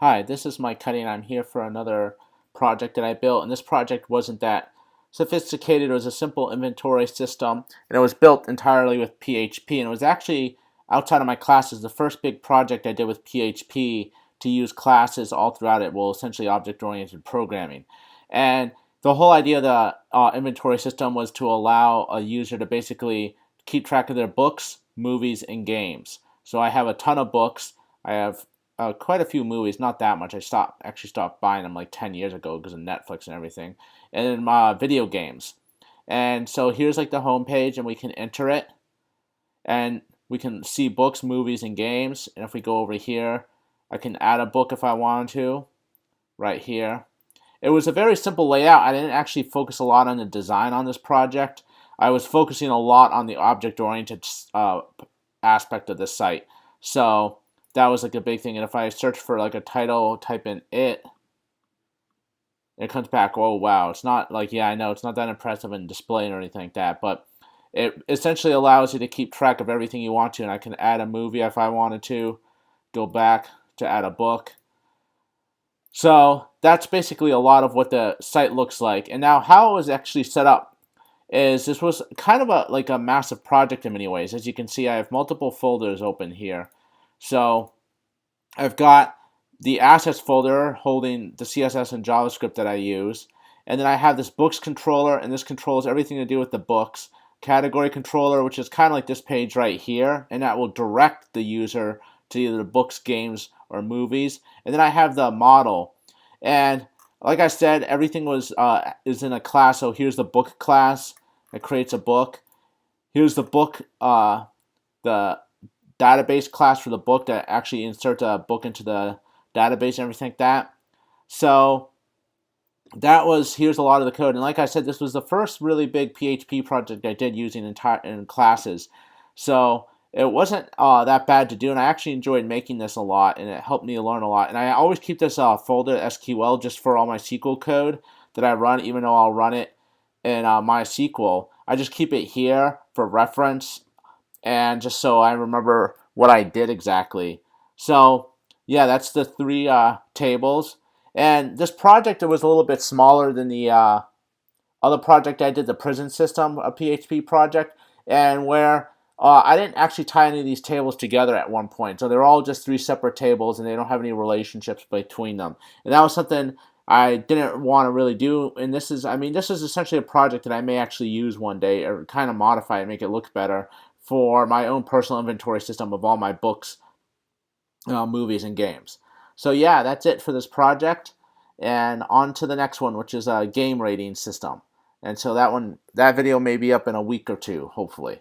Hi, this is Mike Cuddy, and I'm here for another project that I built. And this project wasn't that sophisticated. It was a simple inventory system, and it was built entirely with PHP. And it was actually, outside of my classes, the first big project I did with PHP to use classes all throughout it. Well, essentially object-oriented programming. And the whole idea of the inventory system was to allow a user to basically keep track of their books, movies, and games. So I have a ton of books. I have quite a few movies, not that much. I stopped buying them like 10 years ago because of Netflix and everything. And then video games. And so here's like the home page, and we can enter it, and we can see books, movies, and games. And if we go over here, I can add a book if I wanted to, right here. It was a very simple layout. I didn't actually focus a lot on the design on this project. I was focusing a lot on the object-oriented aspect of the site. So that was like a big thing. And if I search for like a title, type in it comes back, oh wow, it's not like, yeah, I know it's not that impressive in display or anything like that, but it essentially allows you to keep track of everything you want to. And I can add a movie if I wanted to, go back to add a book. So that's basically a lot of what the site looks like. And now how it was actually set up is this was kind of a massive project in many ways. As you can see, I have multiple folders open here. So I've got the assets folder holding the CSS and JavaScript that I use. And then I have this books controller, and this controls everything to do with the books. Category controller, which is kind of like this page right here, and that will direct the user to either the books, games, or movies. And then I have the model. And like I said, everything is in a class. So here's the book class. It creates a book. Here's the book, the database class for the book that actually inserts a book into the database and everything like that. So here's a lot of the code. And like I said, this was the first really big PHP project I did using in classes. So it wasn't that bad to do, and I actually enjoyed making this a lot, and it helped me learn a lot. And I always keep this folder SQL just for all my SQL code that I run, even though I'll run it in MySQL. I just keep it here for reference, and just so I remember what I did exactly. So yeah, that's the three tables. And this project, it was a little bit smaller than the other project I did, the prison system, a PHP project, and where I didn't actually tie any of these tables together at one point. So they're all just three separate tables, and they don't have any relationships between them. And that was something I didn't want to really do. And this is essentially a project that I may actually use one day, or kind of modify it, make it look better for my own personal inventory system of all my books, movies, and games. So yeah, that's it for this project. And on to the next one, which is a game rating system. And so that video may be up in a week or two, hopefully.